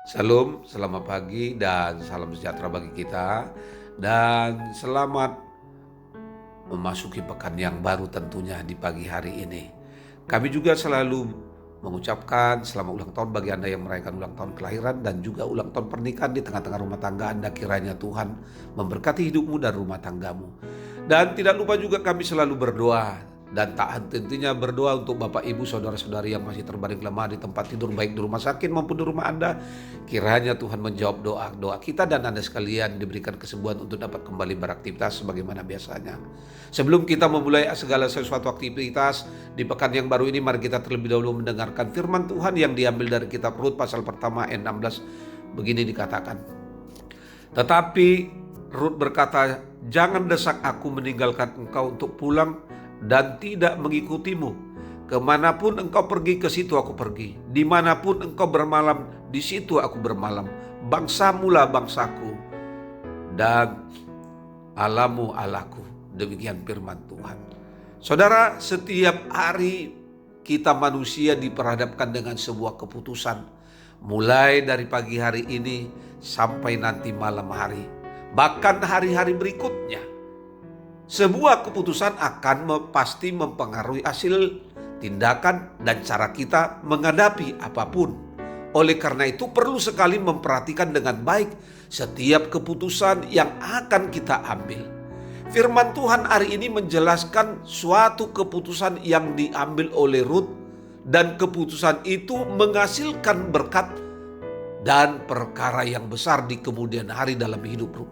Shalom, selamat pagi dan salam sejahtera bagi kita. Dan selamat memasuki pekan yang baru tentunya di pagi hari ini. Kami juga selalu mengucapkan selamat ulang tahun bagi Anda yang merayakan ulang tahun kelahiran dan juga ulang tahun pernikahan di tengah-tengah rumah tangga Anda. Kiranya Tuhan memberkati hidupmu dan rumah tanggamu. Dan tidak lupa juga kami selalu berdoa dan tak henti-hentinya berdoa untuk Bapak Ibu Saudara-saudari yang masih terbaring lemah di tempat tidur, baik di rumah sakit maupun di rumah Anda. Kiranya Tuhan menjawab doa-doa kita dan Anda sekalian diberikan kesembuhan untuk dapat kembali beraktivitas sebagaimana biasanya. Sebelum kita memulai segala sesuatu aktivitas di pekan yang baru ini, mari kita terlebih dahulu mendengarkan firman Tuhan yang diambil dari kitab Rut pasal pertama ayat 16. Begini dikatakan, tetapi Rut berkata, "Jangan desak aku meninggalkan engkau untuk pulang dan tidak mengikutimu. Kemanapun engkau pergi, ke situ aku pergi. Dimanapun engkau bermalam, di situ aku bermalam. Bangsamulah bangsaku dan Allahmu Allahku." Demikian firman Tuhan. Saudara, setiap hari kita manusia diperhadapkan dengan sebuah keputusan. Mulai dari pagi hari ini sampai nanti malam hari. Bahkan hari-hari berikutnya. Sebuah keputusan akan pasti mempengaruhi hasil tindakan dan cara kita menghadapi apapun. Oleh karena itu perlu sekali memperhatikan dengan baik setiap keputusan yang akan kita ambil. Firman Tuhan hari ini menjelaskan suatu keputusan yang diambil oleh Rut dan keputusan itu menghasilkan berkat dan perkara yang besar di kemudian hari dalam hidup Rut.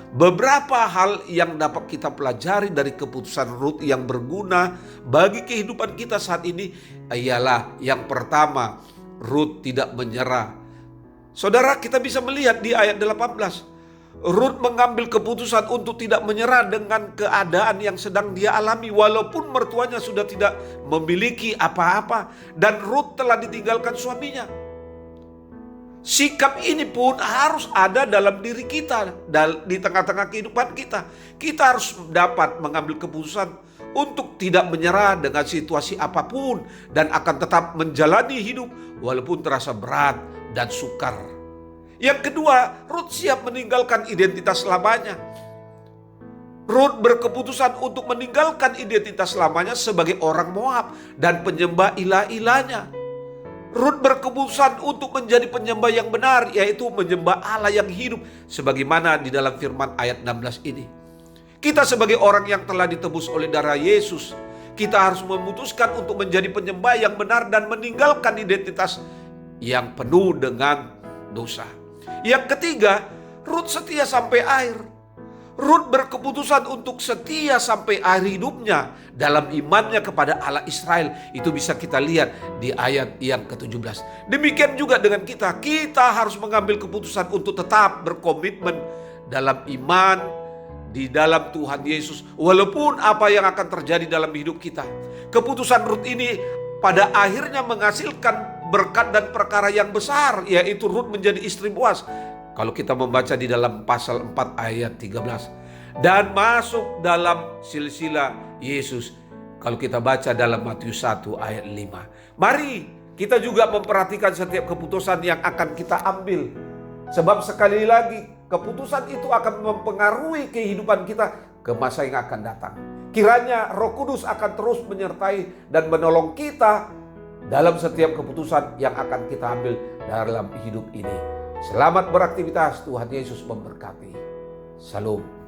Beberapa hal yang dapat kita pelajari dari keputusan Rut yang berguna bagi kehidupan kita saat ini ialah yang pertama, Rut tidak menyerah. Saudara, kita bisa melihat di ayat 18. Rut mengambil keputusan untuk tidak menyerah dengan keadaan yang sedang dia alami walaupun mertuanya sudah tidak memiliki apa-apa dan Rut telah ditinggalkan suaminya. Sikap ini pun harus ada dalam diri kita, di tengah-tengah kehidupan kita. Kita harus dapat mengambil keputusan untuk tidak menyerah dengan situasi apapun dan akan tetap menjalani hidup walaupun terasa berat dan sukar. Yang kedua, Rut siap meninggalkan identitas lamanya. Rut berkeputusan untuk meninggalkan identitas lamanya sebagai orang Moab dan penyembah ilah-ilahnya. Rut berkeputusan untuk menjadi penyembah yang benar, yaitu menyembah Allah yang hidup sebagaimana di dalam firman ayat 16 ini. Kita sebagai orang yang telah ditebus oleh darah Yesus, kita harus memutuskan untuk menjadi penyembah yang benar dan meninggalkan identitas yang penuh dengan dosa. Yang ketiga, Rut setia sampai akhir. Rut berkeputusan untuk setia sampai akhir hidupnya dalam imannya kepada Allah Israel. Itu bisa kita lihat di ayat yang ke-17. Demikian juga dengan kita. Kita harus mengambil keputusan untuk tetap berkomitmen dalam iman di dalam Tuhan Yesus. Walaupun apa yang akan terjadi dalam hidup kita. Keputusan Rut ini pada akhirnya menghasilkan berkat dan perkara yang besar, yaitu Rut menjadi istri Boas. Kalau kita membaca di dalam pasal 4 ayat 13. Dan masuk dalam silsilah Yesus. Kalau kita baca dalam Matius 1 ayat 5. Mari kita juga memperhatikan setiap keputusan yang akan kita ambil. Sebab sekali lagi keputusan itu akan mempengaruhi kehidupan kita ke masa yang akan datang. Kiranya Roh Kudus akan terus menyertai dan menolong kita dalam setiap keputusan yang akan kita ambil dalam hidup ini. Selamat beraktivitas, Tuhan Yesus memberkati. Salam.